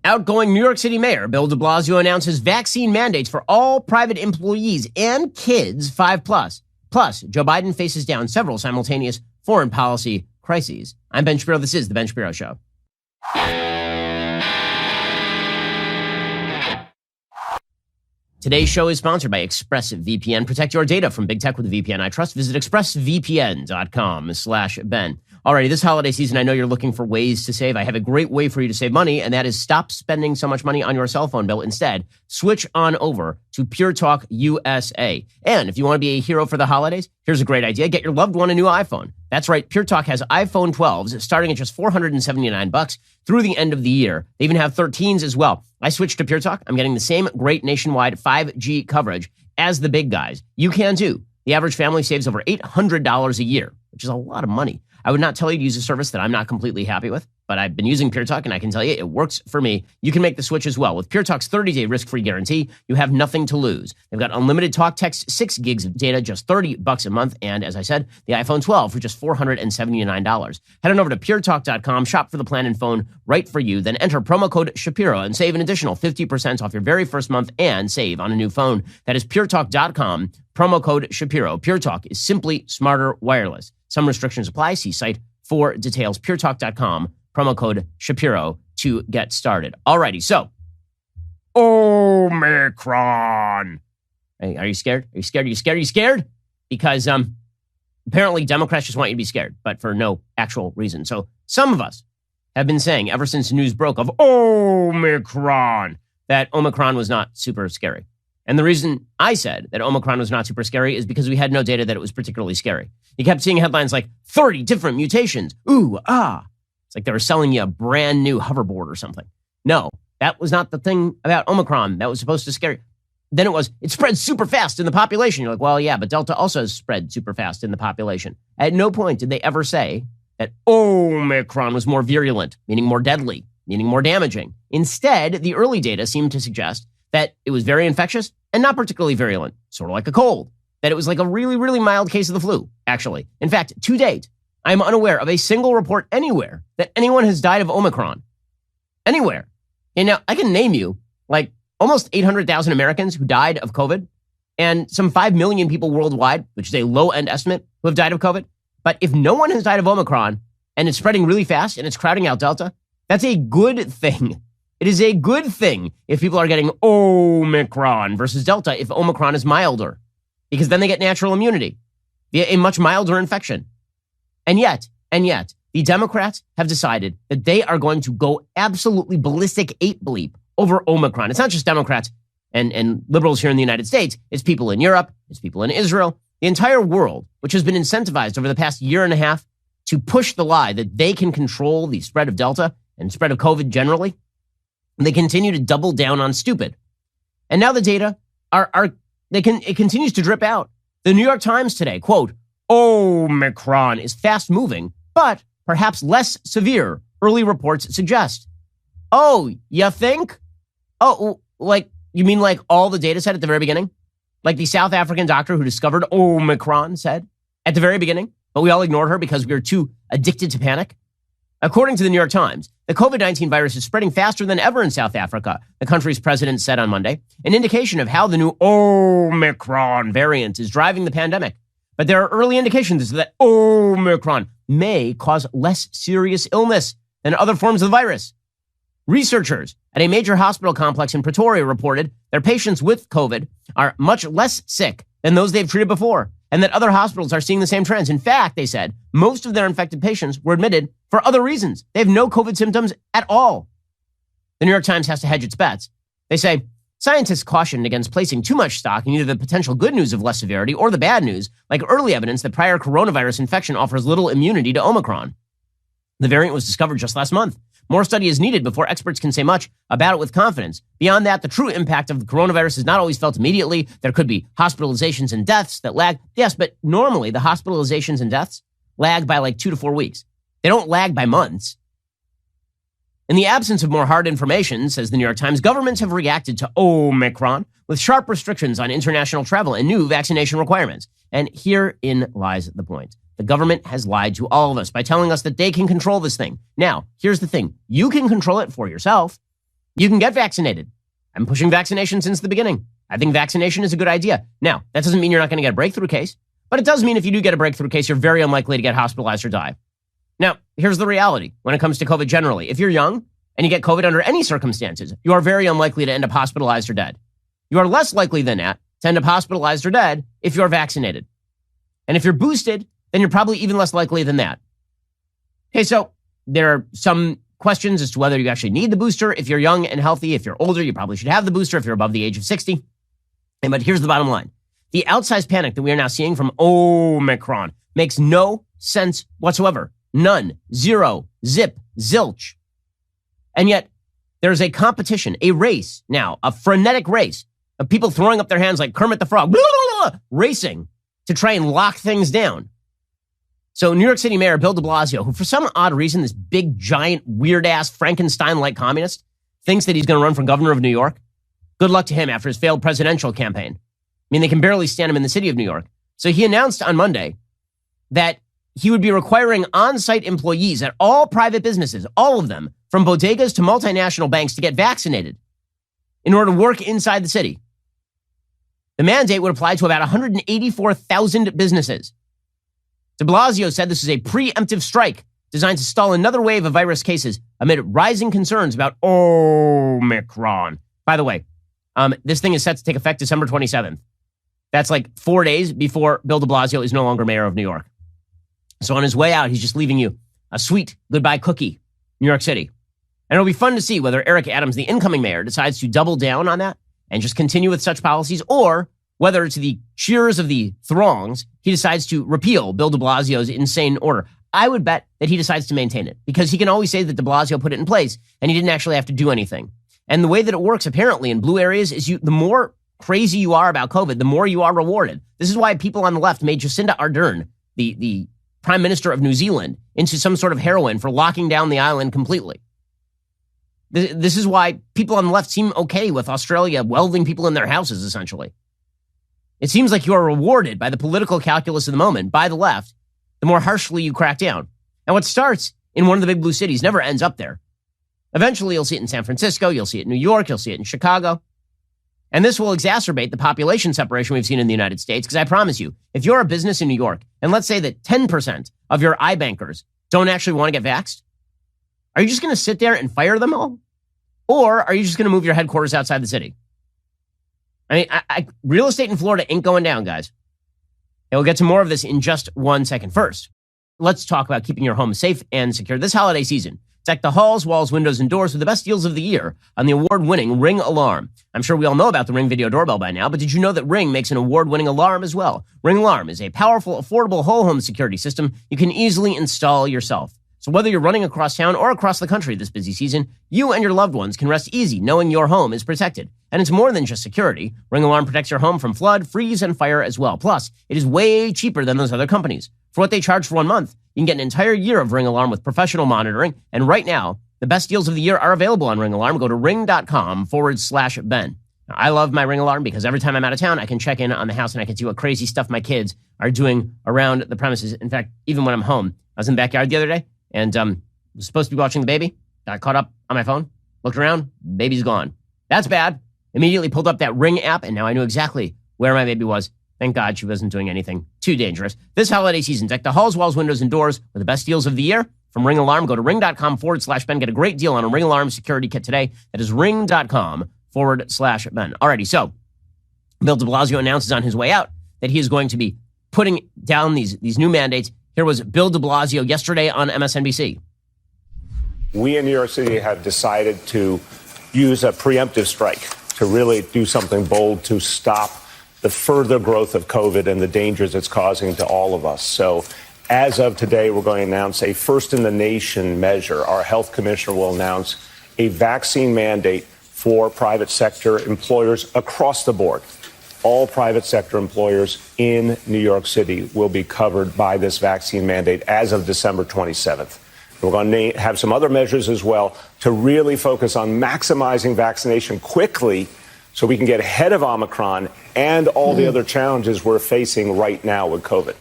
Outgoing New York City Mayor Bill de Blasio announces vaccine mandates for all private employees and kids 5+. Plus, Joe Biden faces down several simultaneous foreign policy crises. I'm Ben Shapiro. This is The Ben Shapiro Show. Today's show is sponsored by ExpressVPN. Protect your data from big tech with a VPN I trust. Visit expressvpn.com/Ben. Alrighty, this holiday season, I know you're looking for ways to save. I have a great way for you to save money, and that is stop spending so much money on your cell phone bill. Instead, switch on over to Pure Talk USA. And if you want to be a hero for the holidays, here's a great idea. Get your loved one a new iPhone. That's right. Pure Talk has iPhone 12s starting at just $479 through the end of the year. They even have 13s as well. I switched to Pure Talk. I'm getting the same great nationwide 5G coverage as the big guys. You can too. The average family saves over $800 a year, which is a lot of money. I would not tell you to use a service that I'm not completely happy with, but I've been using Pure Talk, and I can tell you it works for me. You can make the switch as well. With Pure Talk's 30-day risk-free guarantee, you have nothing to lose. They've got unlimited talk, text, 6 gigs of data, just $30 a month, and as I said, the iPhone 12 for just $479. Head on over to puretalk.com, shop for the plan and phone right for you, then enter promo code Shapiro and save an additional 50% off your very first month and save on a new phone. That is puretalk.com, promo code Shapiro. Pure Talk is simply smarter wireless. Some restrictions apply. See site for details. puretalk.com, promo code Shapiro to get started. Alrighty, so Omicron. Hey, are you scared? Are you scared? Are you scared? Are you scared? Because apparently Democrats just want you to be scared, but for no actual reason. So some of us have been saying ever since news broke of Omicron that Omicron was not super scary. And the reason I said that Omicron was not super scary is because we had no data that it was particularly scary. You kept seeing headlines like 30 different mutations. Ooh, ah. It's like they were selling you a brand new hoverboard or something. No, that was not the thing about Omicron that was supposed to scare you. Then it spread super fast in the population. You're like, well, yeah, but Delta also spread super fast in the population. At no point did they ever say that Omicron was more virulent, meaning more deadly, meaning more damaging. Instead, the early data seemed to suggest that it was very infectious and not particularly virulent, sort of like a cold, that it was like a really, really mild case of the flu, actually. In fact, to date, I am unaware of a single report anywhere that anyone has died of Omicron. Anywhere. And now, I can name you like almost 800,000 Americans who died of COVID and some 5 million people worldwide, which is a low-end estimate, who have died of COVID. But if no one has died of Omicron and it's spreading really fast and it's crowding out Delta, that's a good thing. It is a good thing if people are getting Omicron versus Delta if Omicron is milder, because then they get natural immunity via a much milder infection. And yet, the Democrats have decided that they are going to go absolutely ballistic ape bleep over Omicron. It's not just Democrats and liberals here in the United States. It's people in Europe. It's people in Israel. The entire world, which has been incentivized over the past year and a half to push the lie that they can control the spread of Delta and spread of COVID generally. They continue to double down on stupid. And now the data it continues to drip out. The New York Times today, quote, Omicron is fast moving, but perhaps less severe, early reports suggest. Oh, you think? Oh, like, you mean like all the data said at the very beginning? Like the South African doctor who discovered Omicron said at the very beginning, but we all ignored her because we were too addicted to panic? According to the New York Times, the COVID-19 virus is spreading faster than ever in South Africa, the country's president said on Monday, an indication of how the new Omicron variant is driving the pandemic. But there are early indications that Omicron may cause less serious illness than other forms of the virus. Researchers at a major hospital complex in Pretoria reported their patients with COVID are much less sick than those they've treated before, and that other hospitals are seeing the same trends. In fact, they said most of their infected patients were admitted for other reasons. They have no COVID symptoms at all. The New York Times has to hedge its bets. They say, scientists cautioned against placing too much stock in either the potential good news of less severity or the bad news, like early evidence that prior coronavirus infection offers little immunity to Omicron. The variant was discovered just last month. More study is needed before experts can say much about it with confidence. Beyond that, the true impact of the coronavirus is not always felt immediately. There could be hospitalizations and deaths that lag. Yes, but normally the hospitalizations and deaths lag by like 2 to 4 weeks. They don't lag by months. In the absence of more hard information, says the New York Times, governments have reacted to Omicron with sharp restrictions on international travel and new vaccination requirements. And herein lies the point. The government has lied to all of us by telling us that they can control this thing. Now, here's the thing. You can control it for yourself. You can get vaccinated. I'm pushing vaccination since the beginning. I think vaccination is a good idea. Now, that doesn't mean you're not going to get a breakthrough case, but it does mean if you do get a breakthrough case, you're very unlikely to get hospitalized or die. Now, here's the reality when it comes to COVID generally. If you're young and you get COVID under any circumstances, you are very unlikely to end up hospitalized or dead. You are less likely than that to end up hospitalized or dead if you're vaccinated. And if you're boosted, then you're probably even less likely than that. Okay, so there are some questions as to whether you actually need the booster. If you're young and healthy, if you're older, you probably should have the booster if you're above the age of 60. But here's the bottom line. The outsized panic that we are now seeing from Omicron makes no sense whatsoever. None. Zero. Zip. Zilch. And yet, there's a competition, a race now, a frenetic race of people throwing up their hands like Kermit the Frog, blah, blah, blah, racing to try and lock things down. So New York City Mayor Bill de Blasio, who for some odd reason, this big, giant, weird-ass Frankenstein-like communist, thinks that he's going to run for governor of New York. Good luck to him after his failed presidential campaign. I mean, they can barely stand him in the city of New York. So he announced on Monday that he would be requiring on-site employees at all private businesses, all of them, from bodegas to multinational banks, to get vaccinated in order to work inside the city. The mandate would apply to about 184,000 businesses. De Blasio said this is a preemptive strike designed to stall another wave of virus cases amid rising concerns about Omicron. By the way, this thing is set to take effect December 27th. That's like 4 days before Bill de Blasio is no longer mayor of New York. So on his way out, he's just leaving you a sweet goodbye cookie, New York City. And it'll be fun to see whether Eric Adams, the incoming mayor, decides to double down on that and just continue with such policies, or whether to the cheers of the throngs, he decides to repeal Bill de Blasio's insane order. I would bet that he decides to maintain it because he can always say that de Blasio put it in place and he didn't actually have to do anything. And the way that it works apparently in blue areas is the more crazy you are about COVID, the more you are rewarded. This is why people on the left made Jacinda Ardern, the Prime Minister of New Zealand, into some sort of heroine for locking down the island completely. This is why people on the left seem okay with Australia welding people in their houses, essentially. It seems like you are rewarded by the political calculus of the moment, by the left, the more harshly you crack down. And what starts in one of the big blue cities never ends up there. Eventually, you'll see it in San Francisco, you'll see it in New York, you'll see it in Chicago. And this will exacerbate the population separation we've seen in the United States, because I promise you, if you're a business in New York, and let's say that 10% of your iBankers don't actually want to get vaxxed, are you just going to sit there and fire them all? Or are you just going to move your headquarters outside the city? I mean, real estate in Florida ain't going down, guys. And we'll get to more of this in just 1 second. First, let's talk about keeping your home safe and secure this holiday season. Deck the halls, walls, windows, and doors with the best deals of the year on the award-winning Ring Alarm. I'm sure we all know about the Ring Video Doorbell by now, but did you know that Ring makes an award-winning alarm as well? Ring Alarm is a powerful, affordable whole home security system you can easily install yourself. So whether you're running across town or across the country this busy season, you and your loved ones can rest easy knowing your home is protected. And it's more than just security. Ring Alarm protects your home from flood, freeze, and fire as well. Plus, it is way cheaper than those other companies. For what they charge for 1 month, you can get an entire year of Ring Alarm with professional monitoring. And right now, the best deals of the year are available on Ring Alarm. Go to ring.com/Ben. Now, I love my Ring Alarm because every time I'm out of town, I can check in on the house and I can see what crazy stuff my kids are doing around the premises. In fact, even when I'm home, I was in the backyard the other day and was supposed to be watching the baby. Got caught up on my phone, looked around, baby's gone. That's bad. Immediately pulled up that Ring app, and now I knew exactly where my baby was. Thank God she wasn't doing anything too dangerous. This holiday season, deck the halls, walls, windows, and doors with the best deals of the year from Ring Alarm. Go to ring.com/Ben. Get a great deal on a Ring Alarm security kit today. That is ring.com/Ben. Alrighty, so Bill de Blasio announces on his way out that he is going to be putting down these new mandates. Here was Bill de Blasio yesterday on MSNBC. We in New York City have decided to use a preemptive strike to really do something bold to stop the further growth of COVID and the dangers it's causing to all of us. So as of today, we're going to announce a first-in-the-nation measure. Our health commissioner will announce a vaccine mandate for private sector employers across the board. All private sector employers in New York City will be covered by this vaccine mandate as of December 27th. We're going to have some other measures as well to really focus on maximizing vaccination quickly so we can get ahead of Omicron and all the other challenges we're facing right now with COVID.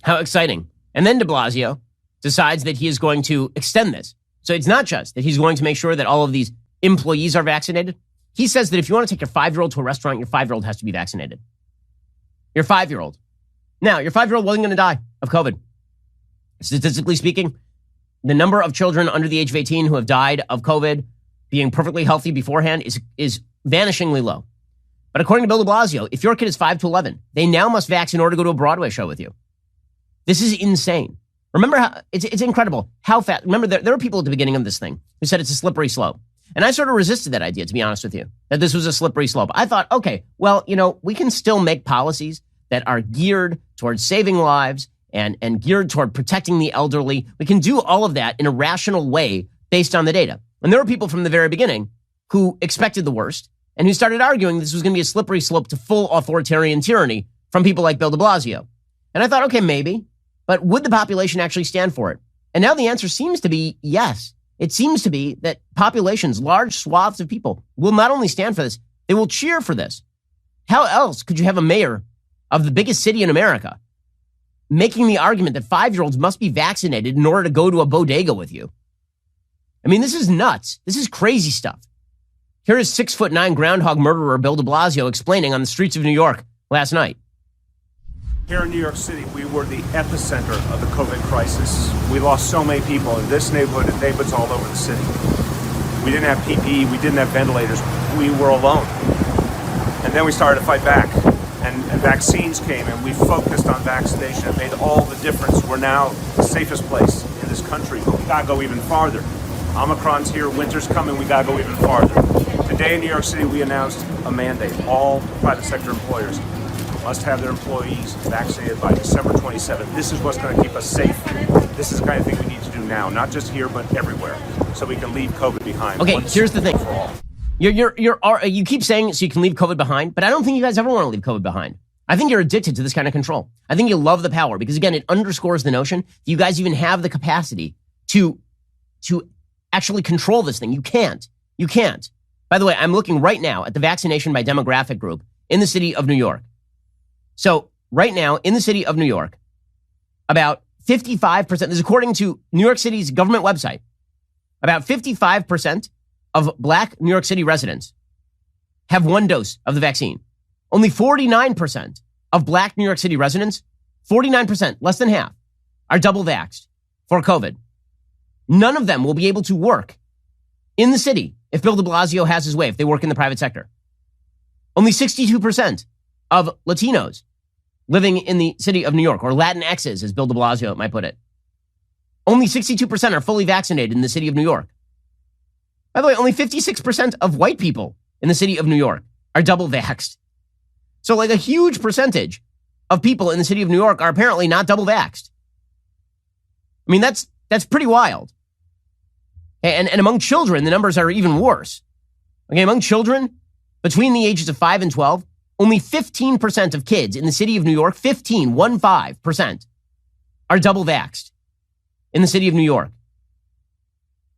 How exciting. And then de Blasio decides that he is going to extend this. So it's not just that he's going to make sure that all of these employees are vaccinated. He says that if you want to take your 5-year-old to a restaurant, your 5-year-old has to be vaccinated. Your 5-year-old. Now, your 5-year-old wasn't going to die of COVID. Statistically speaking, the number of children under the age of 18 who have died of COVID being perfectly healthy beforehand is vanishingly low. But according to Bill de Blasio, if your kid is 5 to 11, they now must vax in order to go to a Broadway show with you. This is insane. Remember how it's incredible how fast. Remember, there were people at the beginning of this thing who said it's a slippery slope. And I sort of resisted that idea, to be honest with you, that this was a slippery slope. I thought, okay, well, we can still make policies that are geared towards saving lives and geared toward protecting the elderly. We can do all of that in a rational way based on the data. And there were people from the very beginning who expected the worst and who started arguing this was going to be a slippery slope to full authoritarian tyranny from people like Bill de Blasio. And I thought, okay, maybe. But would the population actually stand for it? And now the answer seems to be yes. It seems to be that populations, large swaths of people, will not only stand for this, they will cheer for this. How else could you have a mayor of the biggest city in America making the argument that 5-year-olds must be vaccinated in order to go to a bodega with you? I mean, this is nuts. This is crazy stuff. Here is 6'9" groundhog murderer Bill de Blasio explaining on the streets of New York last night. Here in New York City, we were the epicenter of the COVID crisis. We lost so many people in this neighborhood and neighborhoods all over the city. We didn't have PPE, we didn't have ventilators, we were alone. And then we started to fight back, and vaccines came, and we focused on vaccination. It made all the difference. We're now the safest place in this country, but we gotta go even farther. Omicron's here, winter's coming, we gotta go even farther. Today in New York City, we announced a mandate. All private sector employers must have their employees vaccinated by December 27th. This is what's going to keep us safe. This is the kind of thing we need to do now, not just here, but everywhere, so we can leave COVID behind. Okay, here's the thing. You keep saying so you can leave COVID behind, but I don't think you guys ever want to leave COVID behind. I think you're addicted to this kind of control. I think you love the power because, again, it underscores the notion that you guys even have the capacity to actually control this thing. You can't. You can't. By the way, I'm looking right now at the vaccination by demographic group in the city of New York. So right now in the city of New York, about 55%, this is according to New York City's government website, about 55% of Black New York City residents have 1 dose of the vaccine. Only 49% of Black New York City residents, 49%, less than half, are double vaxxed for COVID. None of them will be able to work in the city if Bill de Blasio has his way, if they work in the private sector. Only 62% of Latinos living in the city of New York, or Latinxes, as Bill de Blasio might put it. Only 62% are fully vaccinated in the city of New York. By the way, only 56% of white people in the city of New York are double vaxxed. So like a huge percentage of people in the city of New York are apparently not double vaxxed. I mean, that's pretty wild. And among children, the numbers are even worse. Okay, among children between the ages of 5 and 12, only 15% of kids in the city of New York, 15% are double vaxxed in the city of New York.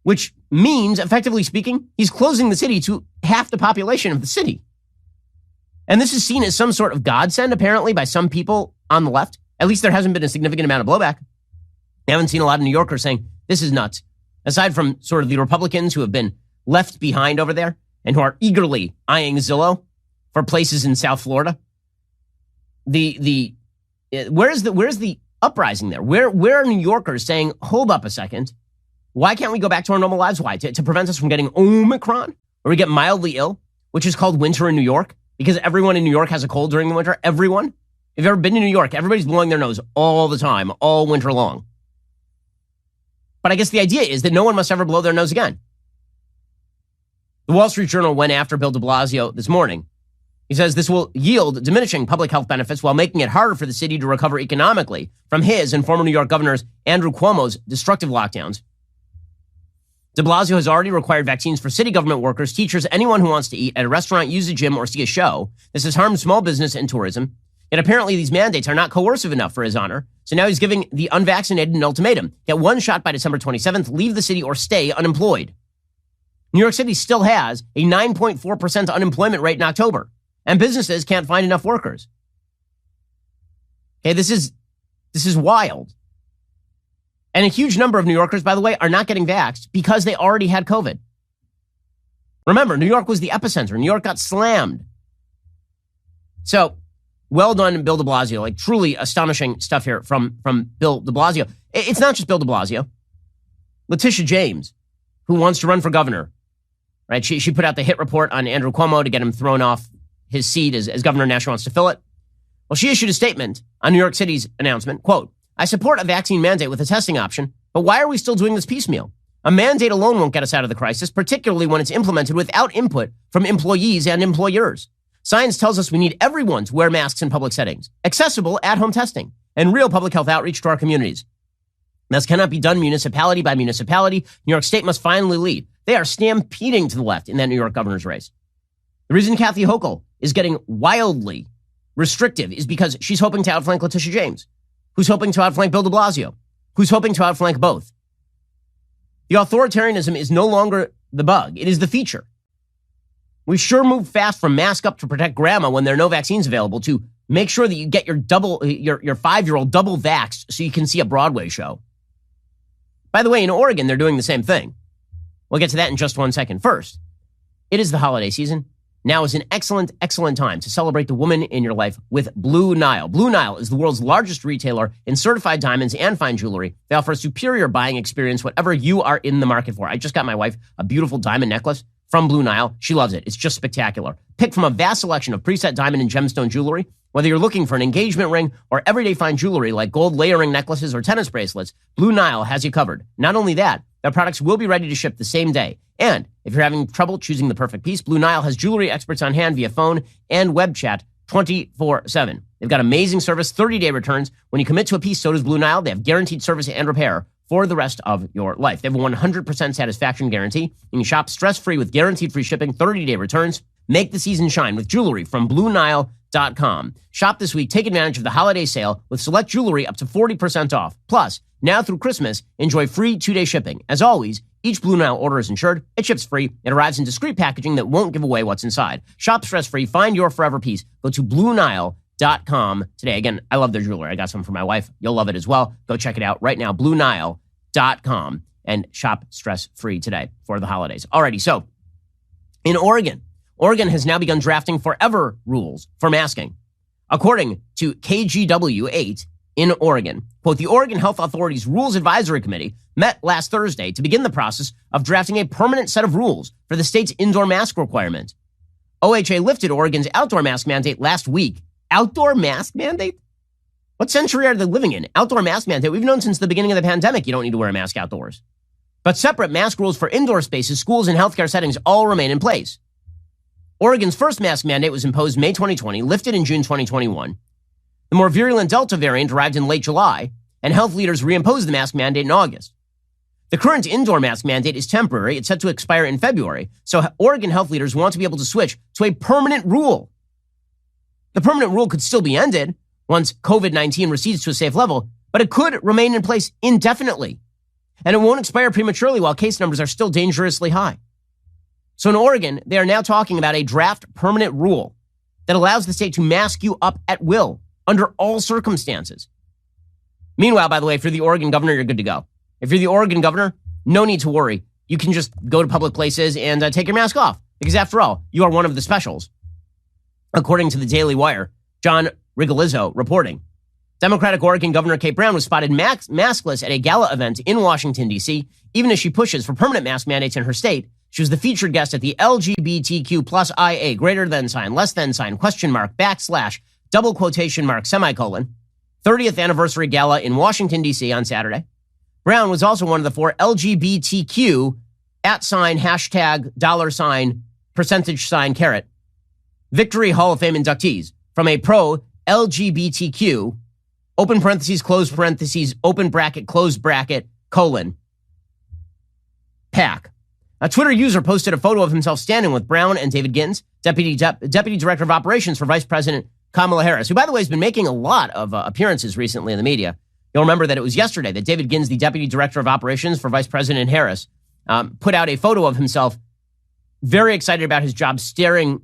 Which means, effectively speaking, he's closing the city to half the population of the city. And this is seen as some sort of godsend, apparently, by some people on the left. At least there hasn't been a significant amount of blowback. I haven't seen a lot of New Yorkers saying, this is nuts. Aside from sort of the Republicans who have been left behind over there and who are eagerly eyeing Zillow for places in South Florida. Where's the uprising there? Where are New Yorkers saying, hold up a second, why can't we go back to our normal lives? Why? To prevent us from getting Omicron, or we get mildly ill, which is called winter in New York, because everyone in New York has a cold during the winter. Everyone. If you've ever been to New York, everybody's blowing their nose all the time, all winter long. But I guess the idea is that no one must ever blow their nose again. The Wall Street Journal went after Bill de Blasio this morning. He says this will yield diminishing public health benefits while making it harder for the city to recover economically from his and former New York Governor Andrew Cuomo's destructive lockdowns. De Blasio has already required vaccines for city government workers, teachers, anyone who wants to eat at a restaurant, use a gym, or see a show. This has harmed small business and tourism. Yet apparently these mandates are not coercive enough for his honor. So now he's giving the unvaccinated an ultimatum. Get one shot by December 27th, leave the city, or stay unemployed. New York City still has a 9.4% unemployment rate in October, and businesses can't find enough workers. Okay, this is wild. And a huge number of New Yorkers, by the way, are not getting vaxxed because they already had COVID. Remember, New York was the epicenter. New York got slammed. So, well done, Bill de Blasio. Like, truly astonishing stuff here from Bill de Blasio. It's not just Bill de Blasio. Letitia James, who wants to run for governor, right? She put out the hit report on Andrew Cuomo to get him thrown off his seat as governor. Now she wants to fill it. Well, she issued a statement on New York City's announcement, quote, I support a vaccine mandate with a testing option, but why are we still doing this piecemeal? A mandate alone won't get us out of the crisis, particularly when it's implemented without input from employees and employers. Science tells us we need everyone to wear masks in public settings, accessible at-home testing, and real public health outreach to our communities. This cannot be done municipality by municipality. New York State must finally lead. They are stampeding to the left in that New York governor's race. The reason Kathy Hochul is getting wildly restrictive is because she's hoping to outflank Letitia James, who's hoping to outflank Bill de Blasio, who's hoping to outflank both. The authoritarianism is no longer the bug. It is the feature. We sure move fast from mask up to protect grandma when there are no vaccines available to make sure that you get your 5-year-old double vaxxed so you can see a Broadway show. By the way, in Oregon, they're doing the same thing. We'll get to that in just 1 second. First, it is the holiday season. Now is an excellent, excellent time to celebrate the woman in your life with Blue Nile. Blue Nile is the world's largest retailer in certified diamonds and fine jewelry. They offer a superior buying experience, whatever you are in the market for. I just got my wife a beautiful diamond necklace from Blue Nile. She loves it. It's just spectacular. Pick from a vast selection of preset diamond and gemstone jewelry. Whether you're looking for an engagement ring or everyday fine jewelry like gold layering necklaces or tennis bracelets, Blue Nile has you covered. Not only that, their products will be ready to ship the same day. And if you're having trouble choosing the perfect piece, Blue Nile has jewelry experts on hand via phone and web chat 24/7. They've got amazing service, 30-day returns. When you commit to a piece, so does Blue Nile. They have guaranteed service and repair for the rest of your life. They have a 100% satisfaction guarantee. You can shop stress-free with guaranteed free shipping, 30-day returns. Make the season shine with jewelry from BlueNile.com. Shop this week. Take advantage of the holiday sale with select jewelry up to 40% off. Plus, now through Christmas, enjoy free 2-day shipping. As always, each Blue Nile order is insured. It ships free. It arrives in discreet packaging that won't give away what's inside. Shop stress-free. Find your forever piece. Go to BlueNile.com today. Again, I love their jewelry. I got some for my wife. You'll love it as well. Go check it out right now. BlueNile.com and shop stress-free today for the holidays. Alrighty, so in Oregon has now begun drafting forever rules for masking. According to KGW 8 in Oregon, quote, the Oregon Health Authority's Rules Advisory Committee met last Thursday to begin the process of drafting a permanent set of rules for the state's indoor mask requirement. OHA lifted Oregon's outdoor mask mandate last week. Outdoor mask mandate? What century are they living in? Outdoor mask mandate? We've known since the beginning of the pandemic you don't need to wear a mask outdoors. But separate mask rules for indoor spaces, schools, and healthcare settings all remain in place. Oregon's first mask mandate was imposed May 2020, lifted in June 2021. The more virulent Delta variant arrived in late July, and health leaders reimposed the mask mandate in August. The current indoor mask mandate is temporary. It's set to expire in February, so Oregon health leaders want to be able to switch to a permanent rule. The permanent rule could still be ended once COVID-19 recedes to a safe level, but it could remain in place indefinitely. And it won't expire prematurely while case numbers are still dangerously high. So in Oregon, they are now talking about a draft permanent rule that allows the state to mask you up at will under all circumstances. Meanwhile, by the way, if you're the Oregon governor, you're good to go. If you're the Oregon governor, no need to worry. You can just go to public places and take your mask off because after all, you are one of the specials. According to the Daily Wire, John Rigolizzo reporting, Democratic Oregon Governor Kate Brown was spotted maskless at a gala event in Washington, D.C. Even as she pushes for permanent mask mandates in her state, she was the featured guest at the LGBTQ plus IA greater than sign, less than sign, question mark, backslash, double quotation mark, semicolon, 30th anniversary gala in Washington, D.C. on Saturday. Brown was also one of the 4 LGBTQ @ hashtag $, percentage sign, caret, Victory Hall of Fame inductees from a pro LGBTQ, open parentheses, close parentheses, open bracket, close bracket, colon, PAC. A Twitter user posted a photo of himself standing with Brown and David Gittins, Deputy Director of Operations for Vice President Kamala Harris, who, by the way, has been making a lot of appearances recently in the media. You'll remember that it was yesterday that David Gittins, the Deputy Director of Operations for Vice President Harris, put out a photo of himself, very excited about his job, staring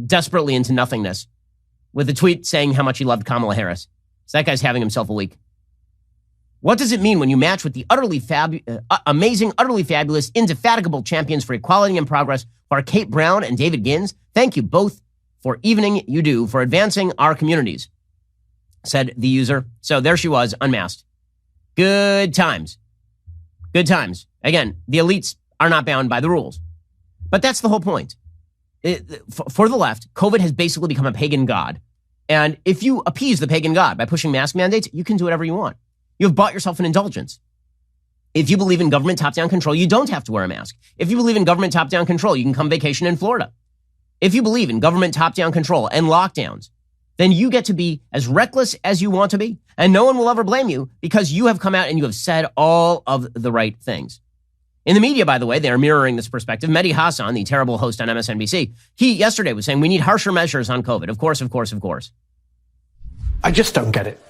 desperately into nothingness, with a tweet saying how much he loved Kamala Harris. So that guy's having himself a week. What does it mean when you match with the amazing, utterly fabulous, indefatigable champions for equality and progress who are Kate Brown and David Gins? Thank you both for evening you do for advancing our communities, said the user. So there she was, unmasked. Good times. Good times. Again, the elites are not bound by the rules. But that's the whole point. For the left, COVID has basically become a pagan god. And if you appease the pagan god by pushing mask mandates, you can do whatever you want. You have bought yourself an indulgence. If you believe in government top-down control, you don't have to wear a mask. If you believe in government top-down control, you can come vacation in Florida. If you believe in government top-down control and lockdowns, then you get to be as reckless as you want to be, and no one will ever blame you because you have come out and you have said all of the right things. In the media, by the way, they are mirroring this perspective. Mehdi Hasan, the terrible host on MSNBC, he yesterday was saying we need harsher measures on COVID. Of course. I just don't get it.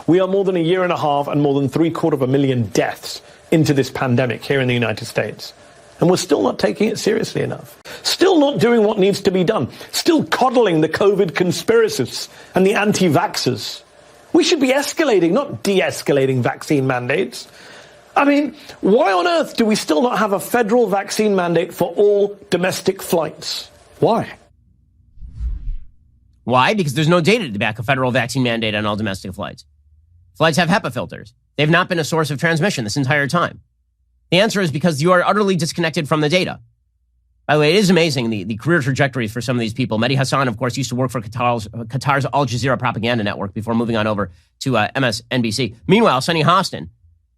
We are more than a year and a half and more than 750,000 deaths into this pandemic here in the United States. And we're still not taking it seriously enough. Still not doing what needs to be done. Still coddling the COVID conspiracists and the anti-vaxxers. We should be escalating, not de-escalating vaccine mandates. I mean, why on earth do we still not have a federal vaccine mandate for all domestic flights? Why? Why? Because there's no data to back a federal vaccine mandate on all domestic flights. Flights have HEPA filters. They've not been a source of transmission this entire time. The answer is because you are utterly disconnected from the data. By the way, it is amazing, the career trajectories for some of these people. Mehdi Hasan, of course, used to work for Qatar's Al Jazeera propaganda network before moving on over to MSNBC. Meanwhile, Sunny Hostin,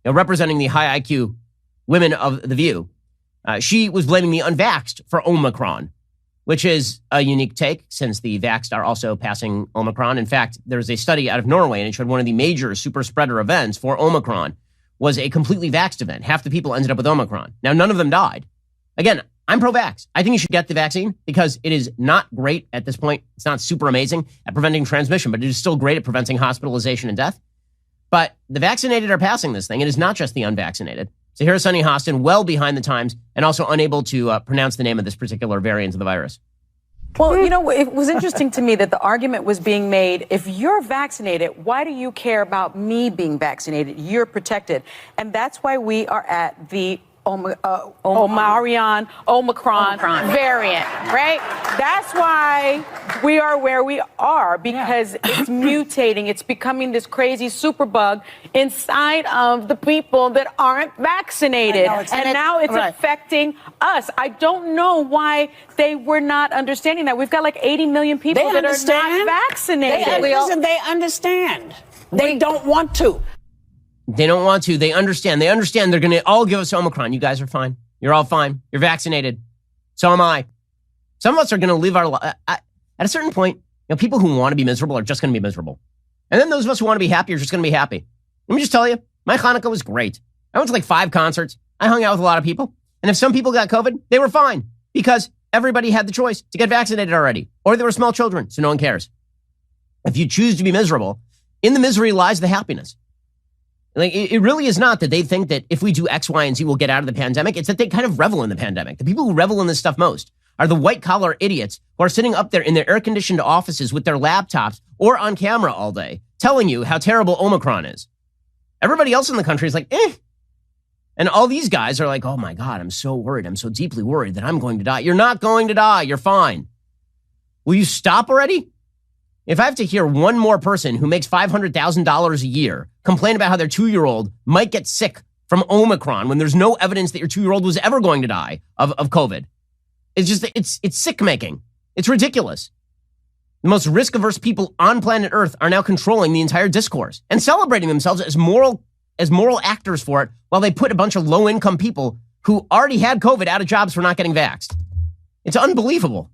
representing the high IQ women of The View, she was blaming the unvaxxed for Omicron, which is a unique take since the vaxxed are also passing Omicron. In fact, there's a study out of Norway, and it showed one of the major super spreader events for Omicron was a completely vaxxed event. Half the people ended up with Omicron. Now, none of them died. Again, I'm pro-vax. I think you should get the vaccine because it is not great at this point. It's not super amazing at preventing transmission, but it is still great at preventing hospitalization and death. But the vaccinated are passing this thing. It is not just the unvaccinated. So here's Sunny Hostin, well behind the times and also unable to pronounce the name of this particular variant of the virus. Well, it was interesting to me that the argument was being made, if you're vaccinated, why do you care about me being vaccinated? You're protected. And that's why we are at the Omicron variant, right? That's why we are where we are, because it's mutating. It's becoming this crazy superbug inside of the people that aren't vaccinated. And now it's affecting us. I don't know why they were not understanding that. We've got like 80 million people that are not vaccinated. They understand. They don't want to. They don't want to. They understand. They understand they're going to all give us Omicron. You guys are fine. You're all fine. You're vaccinated. So am I. Some of us are going to live our life. At a certain point, people who want to be miserable are just going to be miserable. And then those of us who want to be happy are just going to be happy. Let me just tell you, my Hanukkah was great. I went to like 5 concerts. I hung out with a lot of people. And if some people got COVID, they were fine because everybody had the choice to get vaccinated already. Or they were small children, so no one cares. If you choose to be miserable, in the misery lies the happiness. Like, it really is not that they think that if we do X, Y, and Z, we'll get out of the pandemic. It's that they kind of revel in the pandemic. The people who revel in this stuff most are the white-collar idiots who are sitting up there in their air-conditioned offices with their laptops or on camera all day telling you how terrible Omicron is. Everybody else in the country is like, eh. And all these guys are like, oh, my God, I'm so worried. I'm so deeply worried that I'm going to die. You're not going to die. You're fine. Will you stop already? If I have to hear one more person who makes $500,000 a year complain about how their 2-year-old might get sick from Omicron when there's no evidence that your 2-year-old was ever going to die of COVID, it's sick making. It's ridiculous. The most risk-averse people on planet Earth are now controlling the entire discourse and celebrating themselves as moral actors for it while they put a bunch of low-income people who already had COVID out of jobs for not getting vaxxed. It's unbelievable.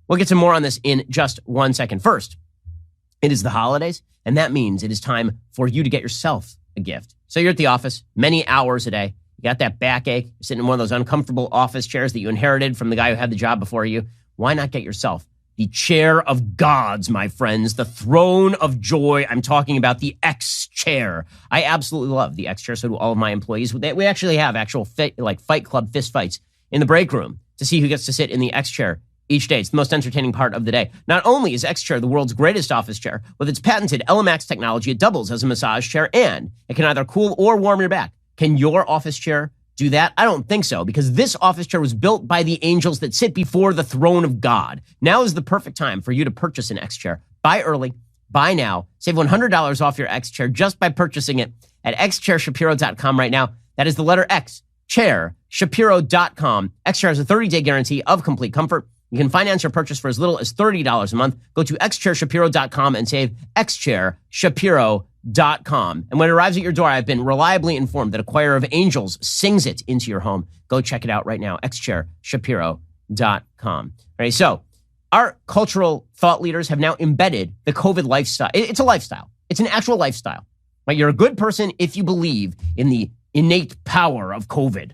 We'll get some more on this in just 1 second. First, it is the holidays, and that means it is time for you to get yourself a gift. So you're at the office many hours a day. You got that backache. You're sitting in one of those uncomfortable office chairs that you inherited from the guy who had the job before you. Why not get yourself the chair of gods, my friends, the throne of joy? I'm talking about the X chair. I absolutely love the X chair. So do all of my employees. We actually have actual Fight Club fist fights in the break room to see who gets to sit in the X chair each day. It's the most entertaining part of the day. Not only is X Chair the world's greatest office chair, with its patented LMAX technology, it doubles as a massage chair, and it can either cool or warm your back. Can your office chair do that? I don't think so, because this office chair was built by the angels that sit before the throne of God. Now is the perfect time for you to purchase an X Chair. Buy early, buy now, save $100 off your X Chair just by purchasing it at xchairshapiro.com right now. That is the letter X, chairshapiro.com. X Chair has a 30-day guarantee of complete comfort. You can finance your purchase for as little as $30 a month. Go to xchairshapiro.com and save xchairshapiro.com. And when it arrives at your door, I've been reliably informed that a choir of angels sings it into your home. Go check it out right now, xchairshapiro.com. All right, so our cultural thought leaders have now embedded the COVID lifestyle. It's a lifestyle. It's an actual lifestyle. Right? You're a good person if you believe in the innate power of COVID.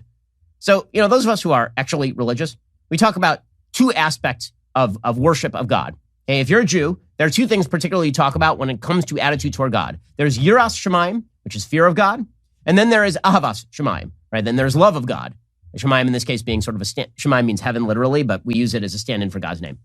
So, those of us who are actually religious, we talk about two aspects of worship of God. Okay, if you're a Jew, there are two things particularly you talk about when it comes to attitude toward God. There's yiras shamayim, which is fear of God, and then there is ahavas shamayim, right? Then there's love of God. Shamayim in this case being sort of shamayim means heaven literally, but we use it as a stand-in for God's name.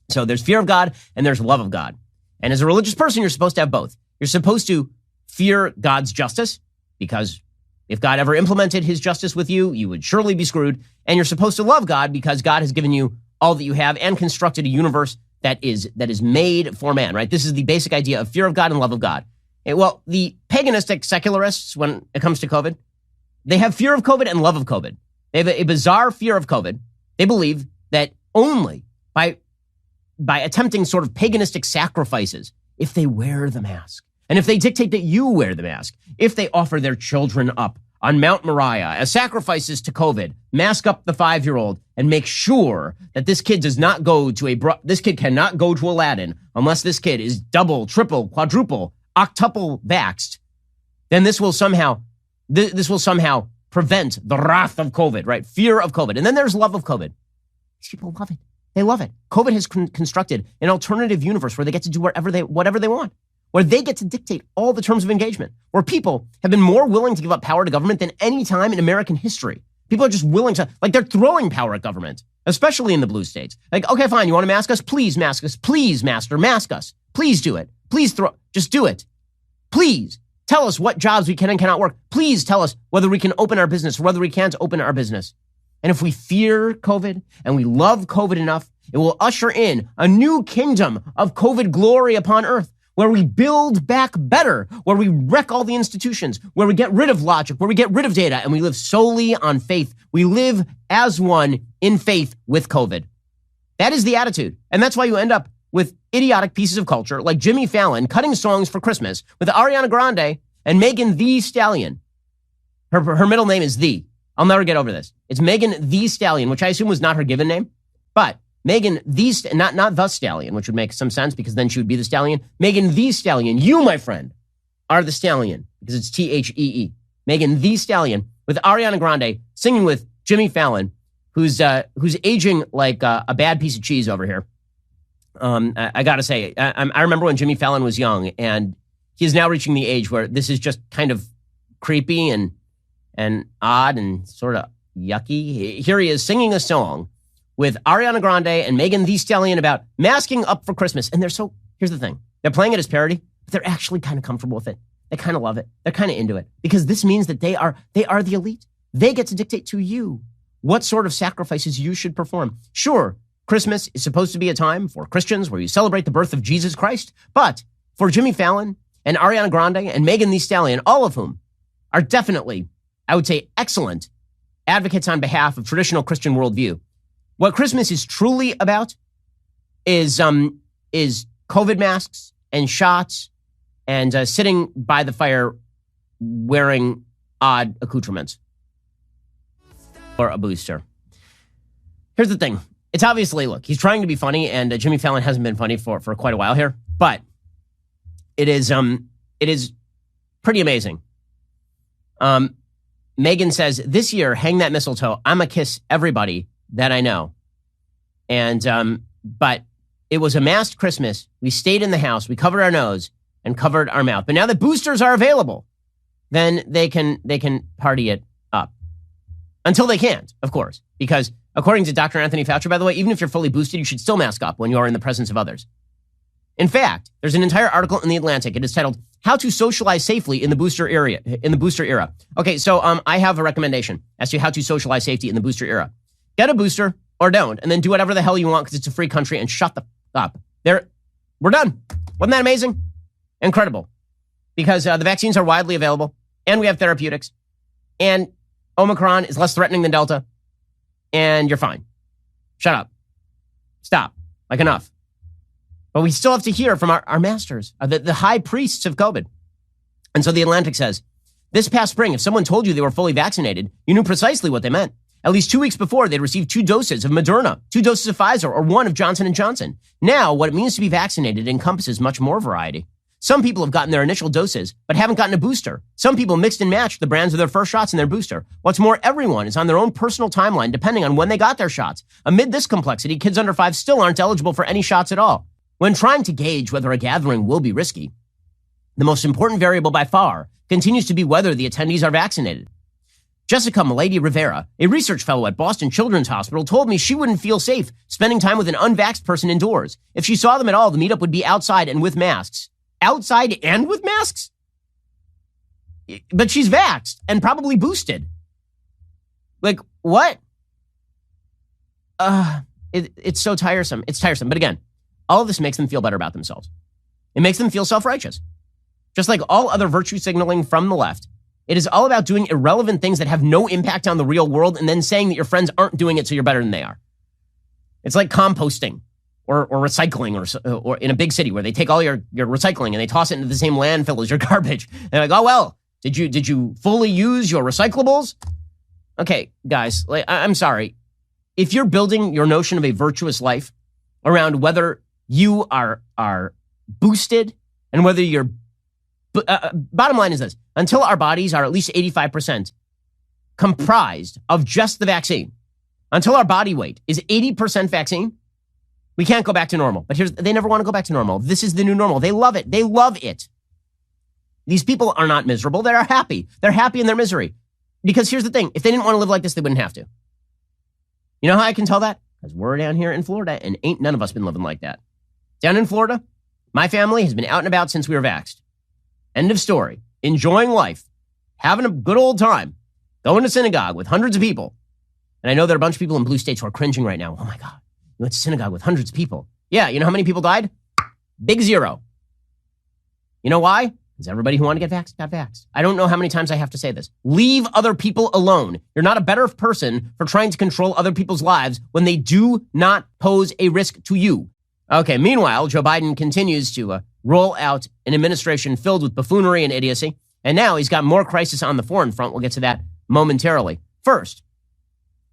So there's fear of God and there's love of God. And as a religious person, you're supposed to have both. You're supposed to fear God's justice, because if God ever implemented his justice with you, you would surely be screwed. And you're supposed to love God because God has given you all that you have and constructed a universe that is made for man, right? This is the basic idea of fear of God and love of God. Well, the paganistic secularists, when it comes to COVID, they have fear of COVID and love of COVID. They have a bizarre fear of COVID. They believe that only by attempting sort of paganistic sacrifices, if they wear the mask, and if they dictate that you wear the mask, if they offer their children up on Mount Moriah as sacrifices to COVID, mask up the 5-year-old and make sure that this kid does not go to this kid cannot go to Aladdin unless this kid is double, triple, quadruple, octuple vaxxed, then this will somehow prevent the wrath of COVID, right? Fear of COVID. And then there's love of COVID. These people love it. They love it. COVID has constructed an alternative universe where they get to do whatever they want, where they get to dictate all the terms of engagement, where people have been more willing to give up power to government than any time in American history. People are just willing to, they're throwing power at government, especially in the blue states. Okay, fine, you want to mask us? Please mask us. Please, master, mask us. Please do it. Please just do it. Please tell us what jobs we can and cannot work. Please tell us whether we can open our business or whether we can't open our business. And if we fear COVID and we love COVID enough, it will usher in a new kingdom of COVID glory upon earth, where we build back better, where we wreck all the institutions, where we get rid of logic, where we get rid of data, and we live solely on faith. We live as one in faith with COVID. That is the attitude. And that's why you end up with idiotic pieces of culture like Jimmy Fallon cutting songs for Christmas with Ariana Grande and Megan Thee Stallion. Her middle name is Thee. I'll never get over this. It's Megan Thee Stallion, which I assume was not her given name, but Megan Thee, not the Stallion, which would make some sense because then she would be the Stallion. Megan Thee Stallion, you, my friend, are the Stallion because it's Thee. Megan Thee Stallion with Ariana Grande singing with Jimmy Fallon, who's aging like a bad piece of cheese over here. I gotta say, I remember when Jimmy Fallon was young, and he's now reaching the age where this is just kind of creepy and odd and sort of yucky. Here he is singing a song with Ariana Grande and Megan Thee Stallion about masking up for Christmas. And here's the thing. They're playing it as parody, but they're actually kind of comfortable with it. They kind of love it. They're kind of into it because this means that they are the elite. They get to dictate to you what sort of sacrifices you should perform. Sure, Christmas is supposed to be a time for Christians where you celebrate the birth of Jesus Christ. But for Jimmy Fallon and Ariana Grande and Megan Thee Stallion, all of whom are definitely, I would say, excellent advocates on behalf of traditional Christian worldview, what Christmas is truly about is COVID masks and shots and sitting by the fire wearing odd accoutrements or a booster. Here's the thing. It's obviously, look, he's trying to be funny, and Jimmy Fallon hasn't been funny for quite a while here, but it is pretty amazing. Megan says, this year, hang that mistletoe. I'ma kiss everybody that I know. And, but it was a masked Christmas. We stayed in the house. We covered our nose and covered our mouth. But now that boosters are available, then they can party it up until they can't, of course, because According to Dr. Anthony Fauci, by the way, even if you're fully boosted, you should still mask up when you are in the presence of others. In fact, there's an entire article in The Atlantic. It is titled, How to Socialize Safely in the Booster Era. Okay, so I have a recommendation as to how to socialize safety in the booster era. Get a booster or don't, and then do whatever the hell you want because it's a free country and shut the up. We're done. Wasn't that amazing? Incredible. Because the vaccines are widely available, and we have therapeutics, and Omicron is less threatening than Delta, and you're fine. Shut up. Stop. Like, enough. But we still have to hear from our masters, the high priests of COVID. And so The Atlantic says, this past spring, if someone told you they were fully vaccinated, you knew precisely what they meant. At least 2 weeks before, they'd received 2 doses of Moderna, 2 doses of Pfizer, or 1 of Johnson & Johnson. Now, what it means to be vaccinated encompasses much more variety. Some people have gotten their initial doses, but haven't gotten a booster. Some people mixed and matched the brands of their first shots and their booster. What's more, everyone is on their own personal timeline depending on when they got their shots. Amid this complexity, kids under 5 still aren't eligible for any shots at all. When trying to gauge whether a gathering will be risky, the most important variable by far continues to be whether the attendees are vaccinated. Jessica Milady Rivera, a research fellow at Boston Children's Hospital, told me she wouldn't feel safe spending time with an unvaxxed person indoors. If she saw them at all, the meetup would be outside and with masks. Outside and with masks? But she's vaxxed and probably boosted. Like, what? It's so tiresome. It's tiresome. But again, all of this makes them feel better about themselves. It makes them feel self-righteous. Just like all other virtue signaling from the left, it is all about doing irrelevant things that have no impact on the real world and then saying that your friends aren't doing it so you're better than they are. It's like composting or recycling or in a big city where they take all your recycling and they toss it into the same landfill as your garbage. They're like, oh, well, did you fully use your recyclables? Okay, guys, I'm sorry. If you're building your notion of a virtuous life around whether you are boosted and whether you're bottom line is this. Until our bodies are at least 85% comprised of just the vaccine, until our body weight is 80% vaccine, we can't go back to normal. But they never want to go back to normal. This is the new normal. They love it. They love it. These people are not miserable. They are happy. They're happy in their misery. Because here's the thing. If they didn't want to live like this, they wouldn't have to. You know how I can tell that? Because we're down here in Florida and ain't none of us been living like that. Down in Florida, my family has been out and about since we were vaxxed. End of story. Enjoying life. Having a good old time. Going to synagogue with hundreds of people. And I know there are a bunch of people in blue states who are cringing right now. Oh my God. You went to synagogue with hundreds of people. Yeah, you know how many people died? Big zero. You know why? Because everybody who wanted to get vaxxed got vaxxed. I don't know how many times I have to say this. Leave other people alone. You're not a better person for trying to control other people's lives when they do not pose a risk to you. Okay, meanwhile, Joe Biden continues to roll out an administration filled with buffoonery and idiocy. And now he's got more crisis on the foreign front. We'll get to that momentarily. First,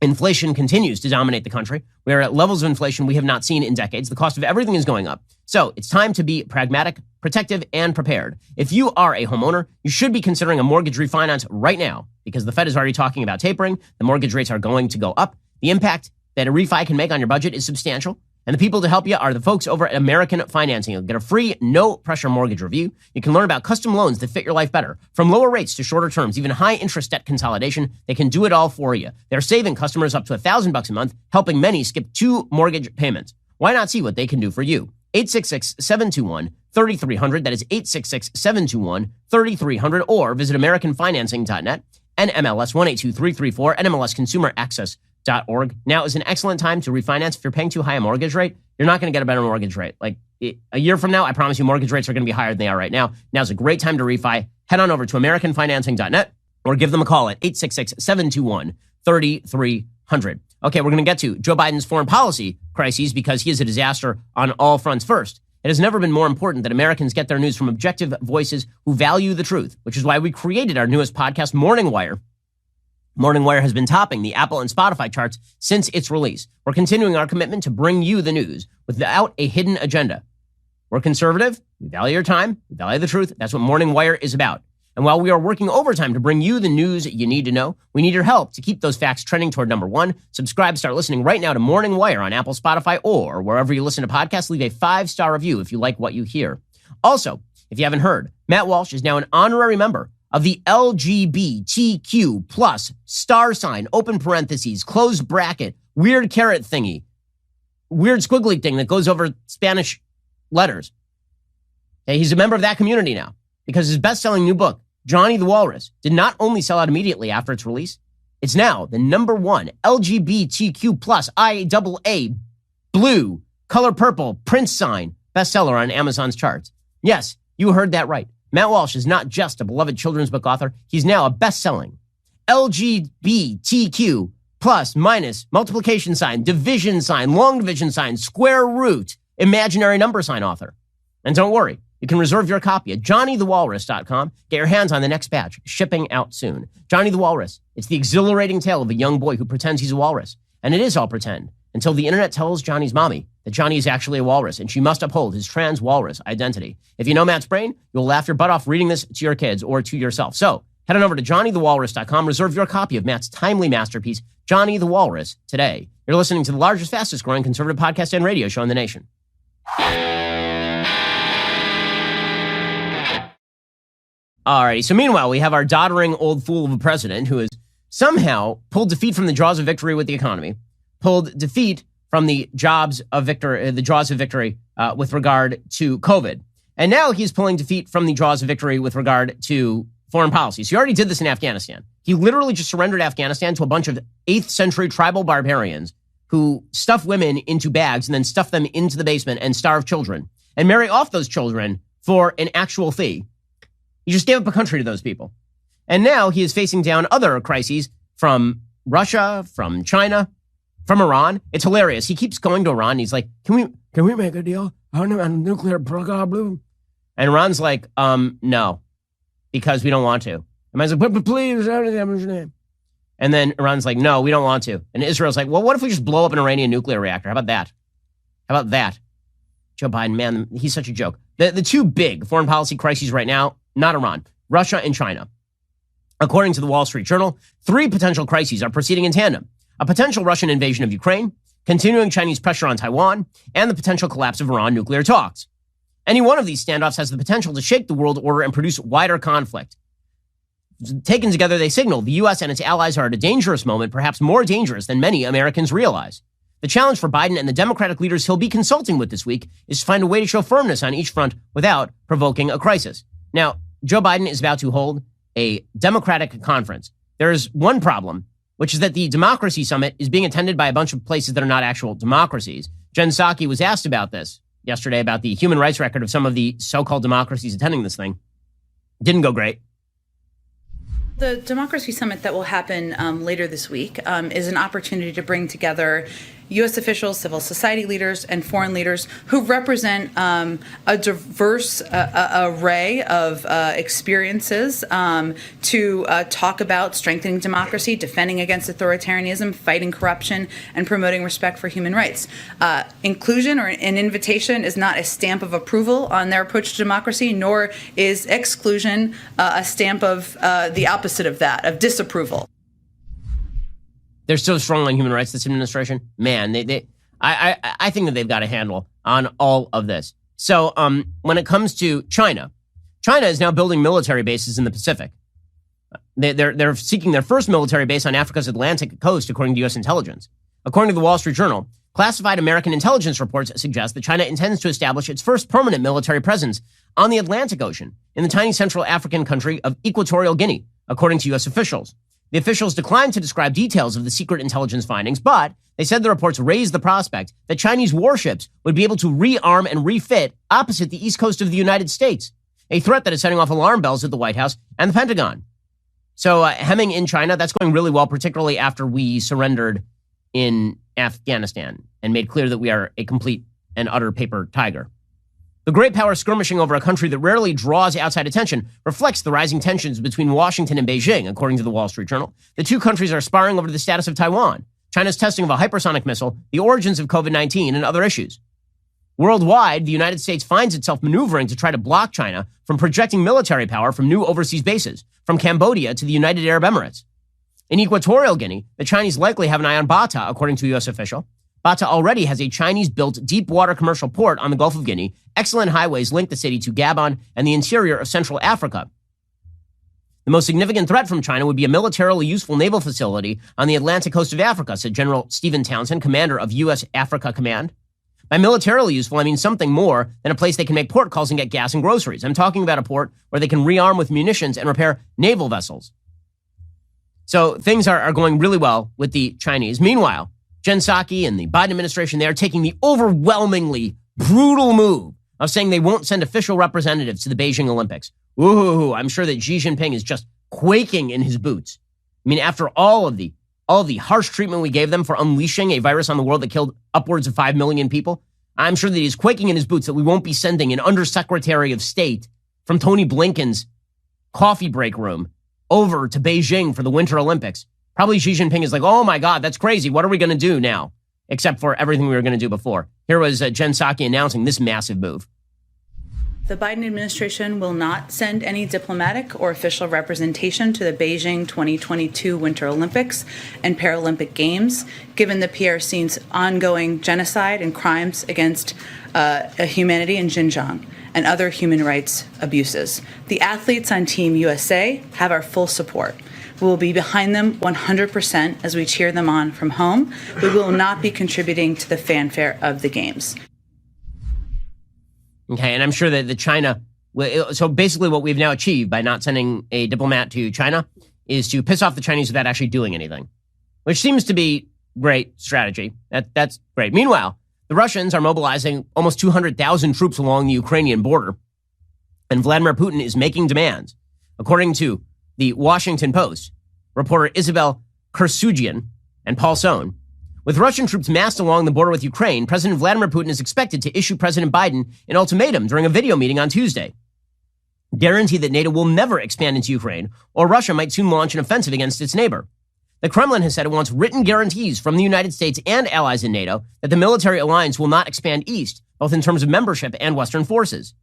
inflation continues to dominate the country. We are at levels of inflation we have not seen in decades. The cost of everything is going up. So it's time to be pragmatic, protective, and prepared. If you are a homeowner, you should be considering a mortgage refinance right now because the Fed is already talking about tapering. The mortgage rates are going to go up. The impact that a refi can make on your budget is substantial. And the people to help you are the folks over at American Financing. You'll get a free, no-pressure mortgage review. You can learn about custom loans that fit your life better. From lower rates to shorter terms, even high-interest debt consolidation, they can do it all for you. They're saving customers up to $1,000 a month, helping many skip 2 mortgage payments. Why not see what they can do for you? 866-721-3300. That is 866-721-3300. Or visit AmericanFinancing.net, NMLS 182334, NMLSConsumerAccess.org. Now is an excellent time to refinance. If you're paying too high a mortgage rate, you're not going to get a better mortgage rate. Like a year from now, I promise you mortgage rates are going to be higher than they are right now. Now's a great time to refi. Head on over to AmericanFinancing.net or give them a call at 866-721-3300. Okay, we're going to get to Joe Biden's foreign policy crises because he is a disaster on all fronts. First, it has never been more important that Americans get their news from objective voices who value the truth, which is why we created our newest podcast, Morning Wire. Morning Wire has been topping the Apple and Spotify charts since its release. We're continuing our commitment to bring you the news without a hidden agenda. We're conservative. We value your time. We value the truth. That's what Morning Wire is about. And while we are working overtime to bring you the news you need to know, we need your help to keep those facts trending toward number 1. Subscribe, start listening right now to Morning Wire on Apple, Spotify, or wherever you listen to podcasts. Leave a 5-star review if you like what you hear. Also, if you haven't heard, Matt Walsh is now an honorary member of the LGBTQ plus *, open parentheses, closed bracket, weird caret thingy, weird squiggly thing that goes over Spanish letters. Okay, he's a member of that community now because his best-selling new book, Johnny the Walrus, did not only sell out immediately after its release, it's now the #1 LGBTQ plus IAA blue color purple print sign bestseller on Amazon's charts. Yes, you heard that right. Matt Walsh is not just a beloved children's book author. He's now a best-selling LGBTQ plus minus multiplication sign, division sign, long division sign, square root, imaginary number sign author. And don't worry, you can reserve your copy at johnnythewalrus.com. Get your hands on the next batch, shipping out soon. Johnny the Walrus. It's the exhilarating tale of a young boy who pretends he's a walrus. And it is all pretend until the internet tells Johnny's mommy that Johnny is actually a walrus and she must uphold his trans walrus identity. If you know Matt's brain, you'll laugh your butt off reading this to your kids or to yourself. So head on over to johnnythewalrus.com. Reserve your copy of Matt's timely masterpiece, Johnny the Walrus, today. You're listening to the largest, fastest growing conservative podcast and radio show in the nation. Alrighty, so meanwhile, we have our doddering old fool of a president who has somehow pulled defeat from the jaws of victory with the economy, pulled defeat from the jaws of victory with regard to COVID. And now he's pulling defeat from the jaws of victory with regard to foreign policy. So he already did this in Afghanistan. He literally just surrendered Afghanistan to a bunch of 8th century tribal barbarians who stuff women into bags and then stuff them into the basement and starve children and marry off those children for an actual fee. He just gave up a country to those people. And now he is facing down other crises from Russia, from China, from Iran. It's hilarious. He keeps going to Iran. He's like, can we make a deal on a nuclear program? And Iran's like, no, because we don't want to. And Iran's like, but please. And then Iran's like, no, we don't want to. And Israel's like, well, what if we just blow up an Iranian nuclear reactor? How about that? How about that? Joe Biden, man, he's such a joke. The two big foreign policy crises right now, not Iran, Russia and China. According to the Wall Street Journal, 3 potential crises are proceeding in tandem. A potential Russian invasion of Ukraine, continuing Chinese pressure on Taiwan, and the potential collapse of Iran nuclear talks. Any one of these standoffs has the potential to shake the world order and produce wider conflict. Taken together, they signal the U.S. and its allies are at a dangerous moment, perhaps more dangerous than many Americans realize. The challenge for Biden and the Democratic leaders he'll be consulting with this week is to find a way to show firmness on each front without provoking a crisis. Now, Joe Biden is about to hold a Democratic conference. There is one problem, which is that the Democracy Summit is being attended by a bunch of places that are not actual democracies. Jen Psaki was asked about this yesterday, about the human rights record of some of the so-called democracies attending this thing. Didn't go great. The Democracy Summit that will happen later this week is an opportunity to bring together U.S. officials, civil society leaders, and foreign leaders who represent a diverse array of experiences to talk about strengthening democracy, defending against authoritarianism, fighting corruption, and promoting respect for human rights. Inclusion or an invitation is not a stamp of approval on their approach to democracy, nor is exclusion a stamp of the opposite of that, of disapproval. They're so strong on human rights, this administration. Man, I think that they've got a handle on all of this. So when it comes to China, China is now building military bases in the Pacific. They're seeking their first military base on Africa's Atlantic coast, according to U.S. intelligence. According to the Wall Street Journal, classified American intelligence reports suggest that China intends to establish its first permanent military presence on the Atlantic Ocean in the tiny Central African country of Equatorial Guinea, according to U.S. officials. The officials declined to describe details of the secret intelligence findings, but they said the reports raised the prospect that Chinese warships would be able to rearm and refit opposite the east coast of the United States, a threat that is setting off alarm bells at the White House and the Pentagon. So hemming in China, that's going really well, particularly after we surrendered in Afghanistan and made clear that we are a complete and utter paper tiger. The great power skirmishing over a country that rarely draws outside attention reflects the rising tensions between Washington and Beijing, according to the Wall Street Journal. The two countries are sparring over the status of Taiwan, China's testing of a hypersonic missile, the origins of COVID-19, and other issues. Worldwide, the United States finds itself maneuvering to try to block China from projecting military power from new overseas bases, from Cambodia to the United Arab Emirates. In Equatorial Guinea, the Chinese likely have an eye on Bata, according to a U.S. official. Bata already has a Chinese-built deep-water commercial port on the Gulf of Guinea. Excellent highways link the city to Gabon and the interior of Central Africa. The most significant threat from China would be a militarily useful naval facility on the Atlantic coast of Africa, said General Stephen Townsend, commander of U.S. Africa Command. By militarily useful, I mean something more than a place they can make port calls and get gas and groceries. I'm talking about a port where they can rearm with munitions and repair naval vessels. So things are going really well with the Chinese. Meanwhile, Jen Psaki and the Biden administration, they are taking the overwhelmingly brutal move of saying they won't send official representatives to the Beijing Olympics. Ooh, I'm sure that Xi Jinping is just quaking in his boots. I mean, after all of the harsh treatment we gave them for unleashing a virus on the world that killed upwards of 5 million people, I'm sure that he's quaking in his boots that we won't be sending an undersecretary of state from Tony Blinken's coffee break room over to Beijing for the Winter Olympics. Probably Xi Jinping is like, oh my God, that's crazy. What are we going to do now? Except for everything we were going to do before. Here was Jen Psaki announcing this massive move. The Biden administration will not send any diplomatic or official representation to the Beijing 2022 Winter Olympics and Paralympic Games, given the PRC's ongoing genocide and crimes against humanity in Xinjiang and other human rights abuses. The athletes on Team USA have our full support. We will be behind them 100% as we cheer them on from home. We will not be contributing to the fanfare of the Games. Okay, and I'm sure that the China, so basically what we've now achieved by not sending a diplomat to China is to piss off the Chinese without actually doing anything, which seems to be great strategy. That's great. Meanwhile, the Russians are mobilizing almost 200,000 troops along the Ukrainian border, and Vladimir Putin is making demands. According to the Washington Post, reporter Isabel Kursugian and Paul Sohn, with Russian troops massed along the border with Ukraine, President Vladimir Putin is expected to issue President Biden an ultimatum during a video meeting on Tuesday. Guarantee that NATO will never expand into Ukraine, or Russia might soon launch an offensive against its neighbor. The Kremlin has said it wants written guarantees from the United States and allies in NATO that the military alliance will not expand east, both in terms of membership and Western forces.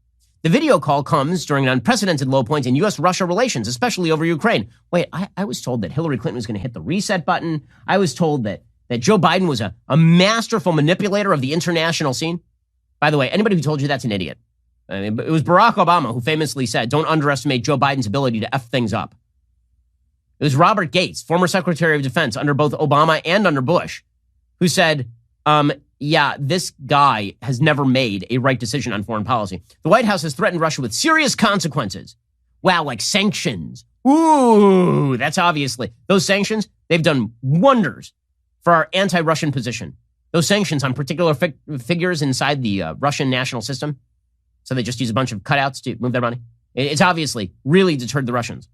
The video call comes during an unprecedented low point in U.S.-Russia relations, especially over Ukraine. Wait, I was told that Hillary Clinton was going to hit the reset button. I was told that Joe Biden was a masterful manipulator of the international scene. By the way, anybody who told you that's an idiot. I mean, it was Barack Obama who famously said, don't underestimate Joe Biden's ability to F things up. It was Robert Gates, former Secretary of Defense under both Obama and under Bush, who said, yeah, this guy has never made a right decision on foreign policy. The White House has threatened Russia with serious consequences. Wow, like sanctions. Ooh, that's obviously, those sanctions, they've done wonders for our anti-Russian position. Those sanctions on particular figures inside the Russian national system, so they just use a bunch of cutouts to move their money. It's obviously really deterred the Russians.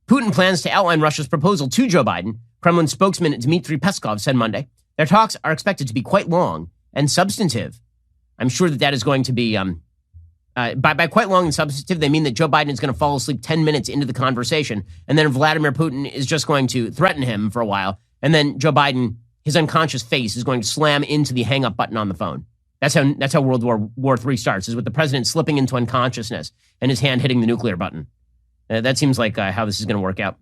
Putin plans to outline Russia's proposal to Joe Biden, Kremlin spokesman Dmitry Peskov said Monday. Their talks are expected to be quite long and substantive. I'm sure that is going to be, by quite long and substantive, they mean that Joe Biden is going to fall asleep 10 minutes into the conversation, and then Vladimir Putin is just going to threaten him for a while, and then Joe Biden, his unconscious face, is going to slam into the hang-up button on the phone. That's how World War III starts, is with the president slipping into unconsciousness and his hand hitting the nuclear button. That seems like how this is going to work out.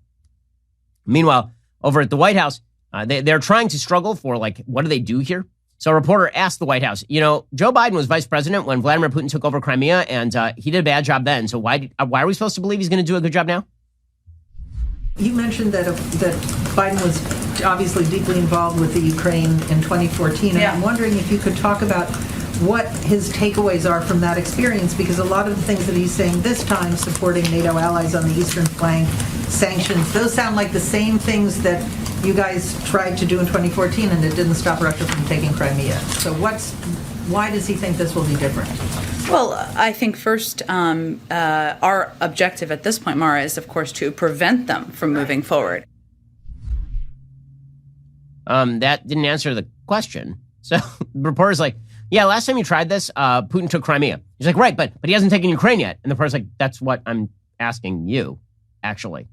Meanwhile, over at the White House, they're trying to struggle for, what do they do here? So a reporter asked the White House, Joe Biden was vice president when Vladimir Putin took over Crimea, and he did a bad job then. So why are we supposed to believe he's going to do a good job now? You mentioned that Biden was obviously deeply involved with the Ukraine in 2014, and I'm wondering if you could talk about what his takeaways are from that experience, because a lot of the things that he's saying this time, supporting NATO allies on the eastern flank, sanctions, those sound like the same things that you guys tried to do in 2014, and it didn't stop Russia from taking Crimea. So why does he think this will be different? Well, I think first, our objective at this point, Mara, is, of course, to prevent them from moving forward. That didn't answer the question. So the reporter's like, yeah, last time you tried this, Putin took Crimea. He's like, right, but he hasn't taken Ukraine yet. And the reporter's like, that's what I'm asking you, actually.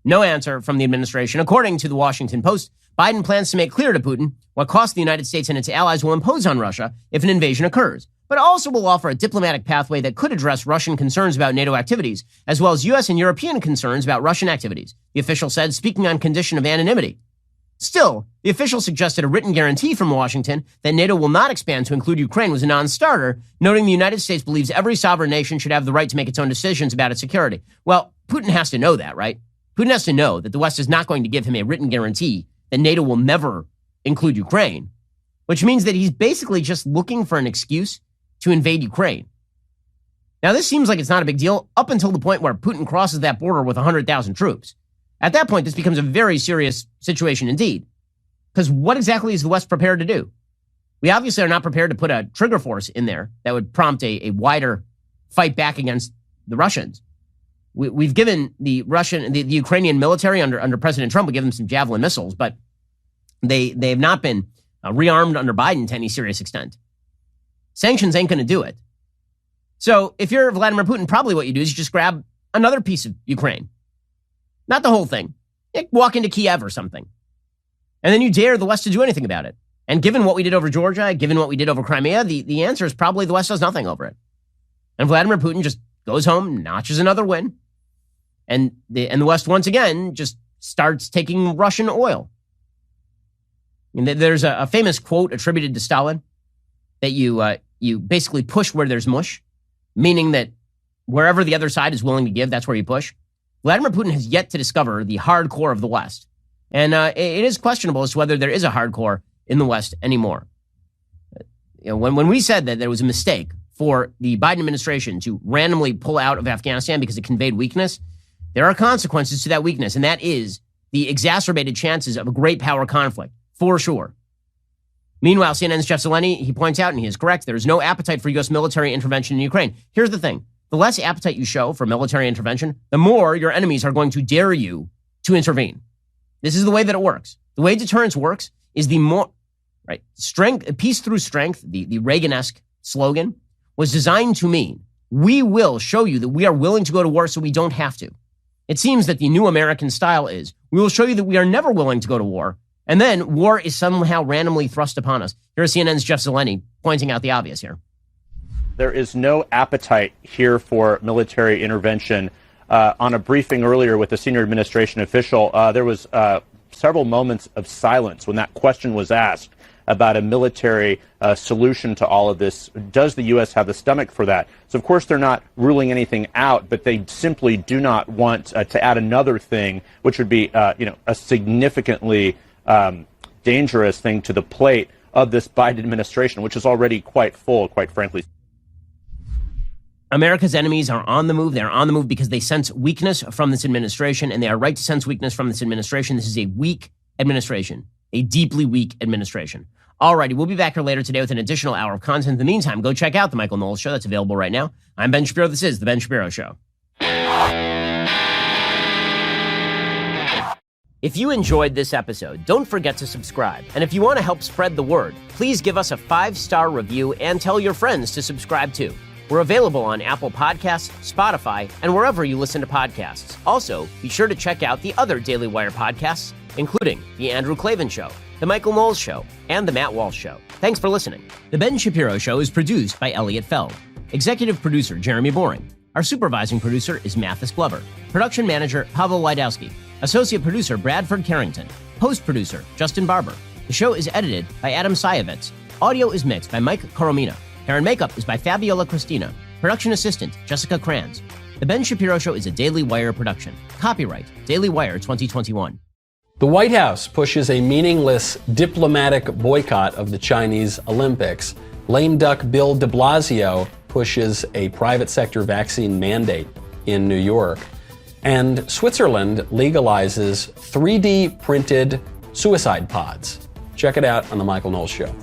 No answer from the administration. According to the Washington Post, Biden plans to make clear to Putin what cost the United States and its allies will impose on Russia if an invasion occurs, but also will offer a diplomatic pathway that could address Russian concerns about NATO activities, as well as U.S. and European concerns about Russian activities, the official said, speaking on condition of anonymity. Still, the official suggested a written guarantee from Washington that NATO will not expand to include Ukraine was a non-starter, noting the United States believes every sovereign nation should have the right to make its own decisions about its security. Well, Putin has to know that, right? Putin has to know that the West is not going to give him a written guarantee that NATO will never include Ukraine, which means that he's basically just looking for an excuse to invade Ukraine. Now, this seems like it's not a big deal up until the point where Putin crosses that border with 100,000 troops. At that point, this becomes a very serious situation indeed. Because what exactly is the West prepared to do? We obviously are not prepared to put a trigger force in there that would prompt a wider fight back against the Russians. We've given the Ukrainian military under President Trump, we give them some Javelin missiles, but they have not been rearmed under Biden to any serious extent. Sanctions ain't going to do it. So if you're Vladimir Putin, probably what you do is you just grab another piece of Ukraine. Not the whole thing. You walk into Kiev or something. And then you dare the West to do anything about it. And given what we did over Georgia, given what we did over Crimea, the answer is probably the West does nothing over it. And Vladimir Putin just goes home, notches another win. And the West once again just starts taking Russian oil. And there's a famous quote attributed to Stalin that you basically push where there's mush, meaning that wherever the other side is willing to give, that's where you push. Vladimir Putin has yet to discover the hardcore of the West. And it is questionable as to whether there is a hardcore in the West anymore. When we said that there was a mistake for the Biden administration to randomly pull out of Afghanistan because it conveyed weakness, there are consequences to that weakness, and that is the exacerbated chances of a great power conflict, for sure. Meanwhile, CNN's Jeff Zeleny, he points out, and he is correct, there is no appetite for U.S. military intervention in Ukraine. Here's the thing. The less appetite you show for military intervention, the more your enemies are going to dare you to intervene. This is the way that it works. The way deterrence works is the more, right, strength, peace through strength, the Reagan-esque slogan, was designed to mean we will show you that we are willing to go to war so we don't have to. It seems that the new American style is we will show you that we are never willing to go to war, and then war is somehow randomly thrust upon us. Here's CNN's Jeff Zeleny pointing out the obvious here. There is no appetite here for military intervention. On a briefing earlier with a senior administration official, there was several moments of silence when that question was asked about a military solution to all of this. Does the U.S. have the stomach for that? So, of course, they're not ruling anything out, but they simply do not want to add another thing, which would be, a significantly dangerous thing to the plate of this Biden administration, which is already quite full, quite frankly. America's enemies are on the move. They're on the move because they sense weakness from this administration, and they are right to sense weakness from this administration. This is a weak administration, a deeply weak administration. All righty, we'll be back here later today with an additional hour of content. In the meantime, go check out The Michael Knowles Show. That's available right now. I'm Ben Shapiro. This is The Ben Shapiro Show. If you enjoyed this episode, don't forget to subscribe. And if you want to help spread the word, please give us a 5-star review and tell your friends to subscribe too. We're available on Apple Podcasts, Spotify, and wherever you listen to podcasts. Also, be sure to check out the other Daily Wire podcasts, including The Andrew Klavan Show, The Michael Knowles Show, and The Matt Walsh Show. Thanks for listening. The Ben Shapiro Show is produced by Elliot Feld. Executive producer, Jeremy Boring. Our supervising producer is Mathis Glover. Production manager, Pavel Wydowski. Associate producer, Bradford Carrington. Post producer, Justin Barber. The show is edited by Adam Sayevitz. Audio is mixed by Mike Coromina. Hair and makeup is by Fabiola Cristina. Production assistant, Jessica Kranz. The Ben Shapiro Show is a Daily Wire production. Copyright, Daily Wire 2021. The White House pushes a meaningless diplomatic boycott of the Chinese Olympics. Lame duck Bill de Blasio pushes a private sector vaccine mandate in New York. And Switzerland legalizes 3D printed suicide pods. Check it out on The Michael Knowles Show.